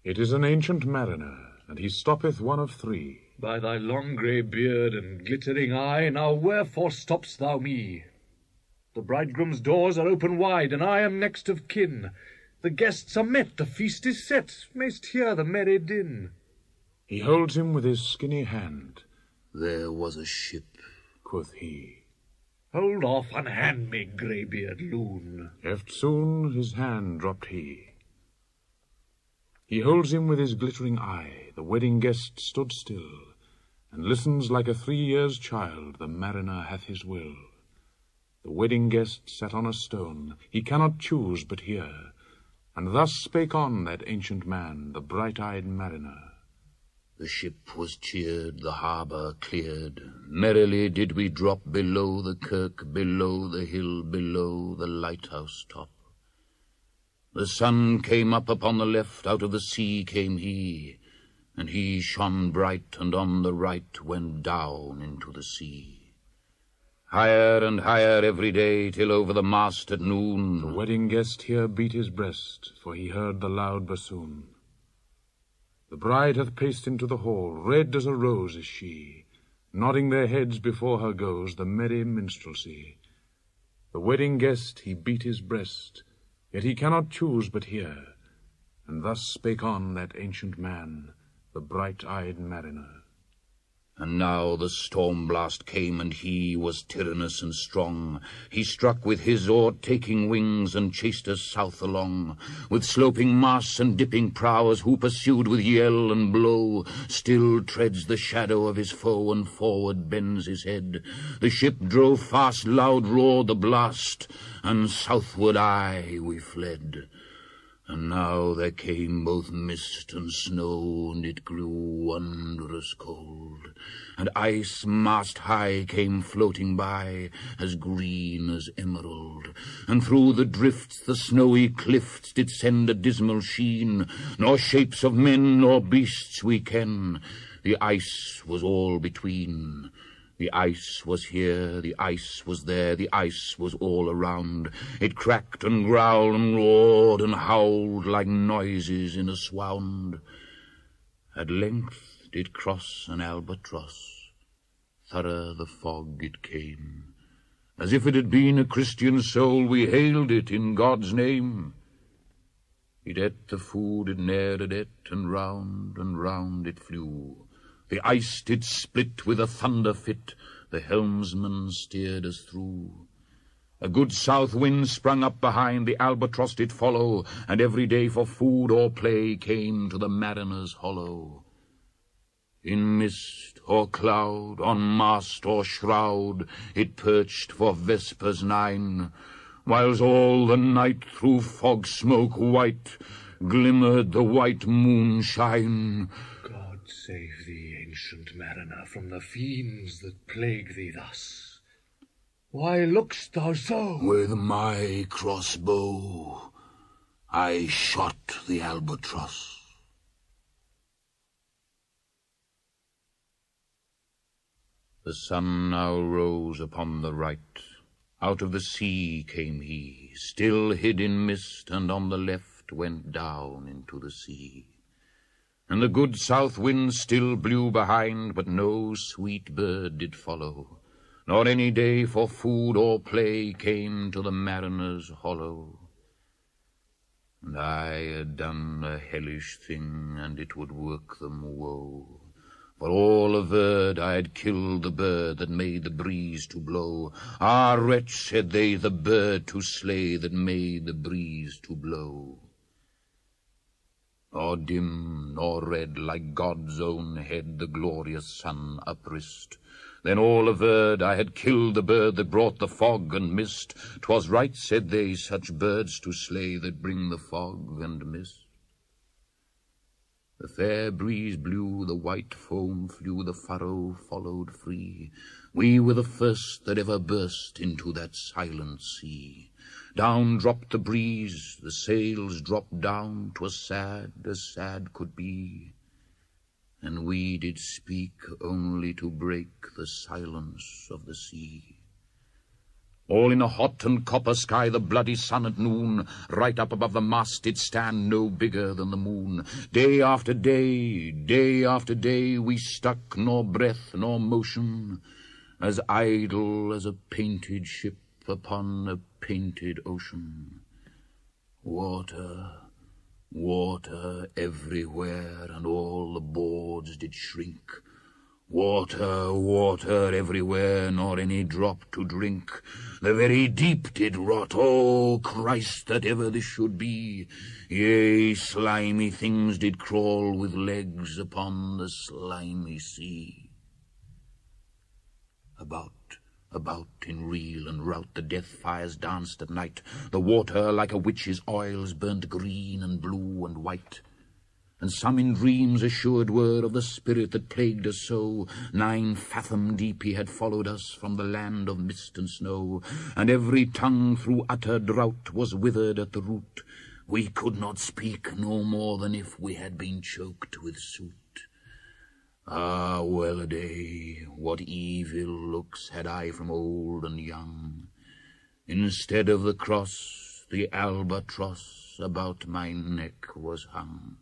It is an ancient mariner, and he stoppeth one of three. By thy long grey beard and glittering eye, now wherefore stopp'st thou me? The bridegroom's doors are open wide, and I am next of kin. The guests are met, the feast is set, mayst hear the merry din. He holds him with his skinny hand. There was a ship, quoth he. Hold off, unhand me, greybeard loon. Eftsoon his hand dropped he. He holds him with his glittering eye. The wedding guest stood still, and listens like a 3 years' child. The mariner hath his will. The wedding guest sat on a stone. He cannot choose but hear. And thus spake on that ancient man, the bright-eyed mariner. The ship was cheered, the harbour cleared. Merrily did we drop below the kirk, below the hill, below the lighthouse top. The sun came up upon the left, out of the sea came he, and he shone bright, and on the right went down into the sea. Higher and higher every day, till over the mast at noon. The wedding guest here beat his breast, for he heard the loud bassoon. The bride hath paced into the hall, red as a rose is she. Nodding their heads before her goes the merry minstrelsy. The wedding guest he beat his breast, yet he cannot choose but hear. And thus spake on that ancient man, the bright-eyed mariner. And now the storm blast came, and he was tyrannous and strong. He struck with his o'ertaking wings, and chased us south along. With sloping masts and dipping prows, who pursued with yell and blow, still treads the shadow of his foe, and forward bends his head. The ship drove fast, loud roared the blast, and southward aye we fled. And now there came both mist and snow, and it grew wondrous cold. And ice mast high came floating by, as green as emerald. And through the drifts the snowy cliffs did send a dismal sheen, nor shapes of men nor beasts we ken. The ice was all between. The ice was here, the ice was there, the ice was all around. It cracked and growled and roared and howled like noises in a swound. At length did cross an albatross, thorough the fog it came. As if it had been a Christian soul, we hailed it in God's name. It ate the food it ne'er had ate, and round it flew. The ice did split with a thunder fit, the helmsman steered us through. A good south wind sprung up behind, the albatross did follow, and every day for food or play came to the mariner's hollow. In mist or cloud, on mast or shroud, it perched for vespers 9, whiles all the night through fog smoke white glimmered the white moonshine. Save thee, ancient mariner, from the fiends that plague thee thus. Why look'st thou so? With my crossbow I shot the albatross. The sun now rose upon the right. Out of the sea came he, still hid in mist, and on the left went down into the sea. And the good south wind still blew behind, but no sweet bird did follow, nor any day for food or play came to the mariner's hollow. And I had done a hellish thing, and it would work them woe. For all averred I had killed the bird that made the breeze to blow. Ah, wretch, said they, the bird to slay that made the breeze to blow. Nor dim nor red, like God's own head, the glorious sun uprist. Then all averred I had killed the bird that brought the fog and mist. 'Twas right, said they, such birds to slay that bring the fog and mist. The fair breeze blew, the white foam flew, the furrow followed free. We were the first that ever burst into that silent sea. Down dropped the breeze, the sails dropped down, 'twas sad as sad could be. And we did speak only to break the silence of the sea. All in a hot and copper sky, the bloody sun at noon, right up above the mast did stand, no bigger than the moon. Day after day, day after day, we stuck, nor breath nor motion, as idle as a painted ship upon a painted ocean. Water, water everywhere, and all the boards did shrink. Water, water everywhere, nor any drop to drink. The very deep did rot. Oh, Christ, that ever this should be! Yea, slimy things did crawl with legs upon the slimy sea. About in reel and rout the death fires danced at night. The water, like a witch's oils, burnt green and blue and white. And some in dreams assured were of the spirit that plagued us so. 9 fathom deep he had followed us from the land of mist and snow, and every tongue through utter drought was withered at the root. We could not speak no more than if we had been choked with soot. Ah, well a day, what evil looks had I from old and young. Instead of the cross, the albatross about my neck was hung.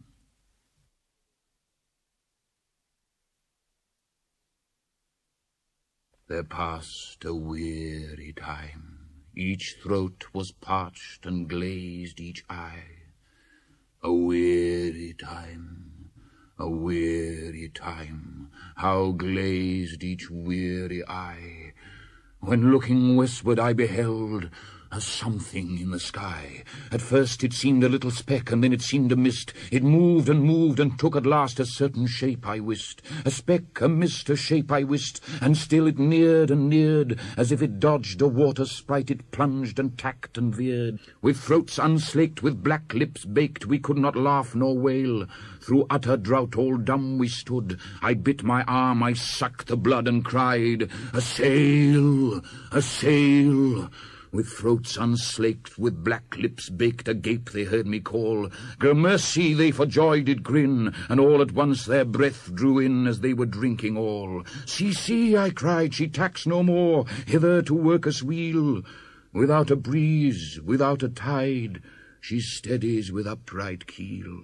There passed a weary time. Each throat was parched and glazed each eye. A weary time, a weary time, how glazed each weary eye. When looking westward I beheld a something in the sky. At first it seemed a little speck, and then it seemed a mist. It moved, and took at last a certain shape I wist. A speck, a mist, a shape I wist, and still it neared and neared. As if it dodged a water sprite, it plunged and tacked and veered. With throats unslaked, with black lips baked, we could not laugh nor wail. Through utter drought all dumb we stood. I bit my arm, I sucked the blood, and cried, "A sail! A sail!" With throats unslaked, with black lips baked, agape they heard me call. Gramercy they for joy did grin, and all at once their breath drew in as they were drinking all. "See, see," I cried, "she tacks no more, hither to work us weal. Without a breeze, without a tide, she steadies with upright keel."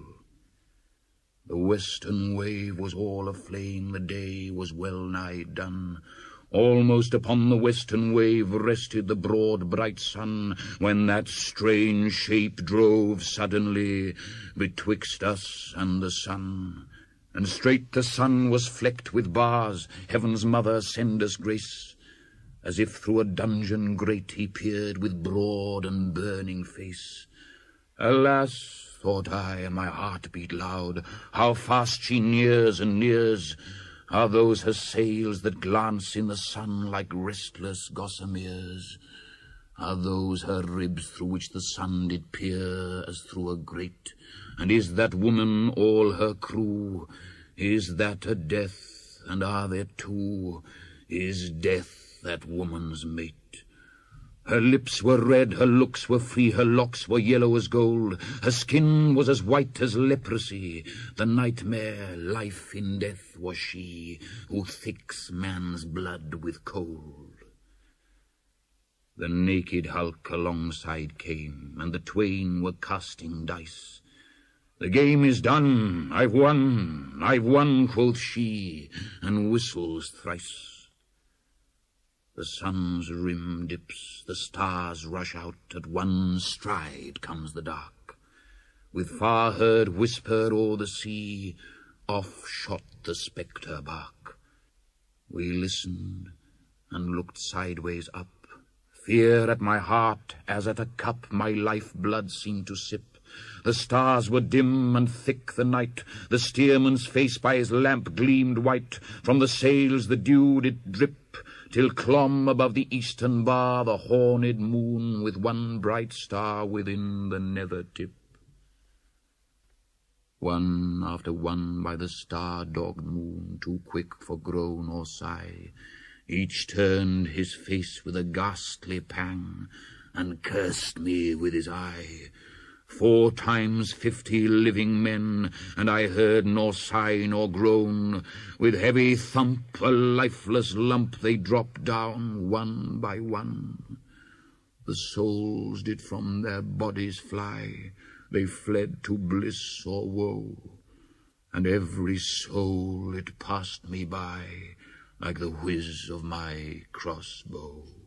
The western wave was all aflame, the day was well nigh done. Almost upon the western wave rested the broad bright sun, when that strange shape drove suddenly betwixt us and the sun. And straight the sun was flecked with bars. Heaven's mother, send us grace. As if through a dungeon grate he peered with broad and burning face. Alas, thought I, and my heart beat loud, how fast she nears and nears. Are those her sails that glance in the sun like restless gossameres? Are those her ribs through which the sun did peer as through a grate? And is that woman all her crew? Is that a death, and are there two? Is death that woman's mate? Her lips were red, her looks were free, her locks were yellow as gold. Her skin was as white as leprosy. The nightmare, life in death, was she, who thicks man's blood with cold. The naked hulk alongside came, and the twain were casting dice. "The game is done, I've won, quoth she, and whistles thrice. The sun's rim dips, the stars rush out, at one stride comes the dark. With far-heard whisper o'er the sea, off shot the spectre bark. We listened and looked sideways up. Fear at my heart, as at a cup my life-blood seemed to sip. The stars were dim and thick the night. The steersman's face by his lamp gleamed white. From the sails the dew did drip, till clomb above the eastern bar the horned moon with one bright star within the nether tip. One after one by the star-dogged moon, too quick for groan or sigh, each turned his face with a ghastly pang, and cursed me with his eye. 4 times 50 living men, and I heard nor sigh nor groan. With heavy thump, a lifeless lump, they dropped down one by one. the souls did from their bodies fly, they fled to bliss or woe, and every soul it passed me by like the whiz of my crossbow.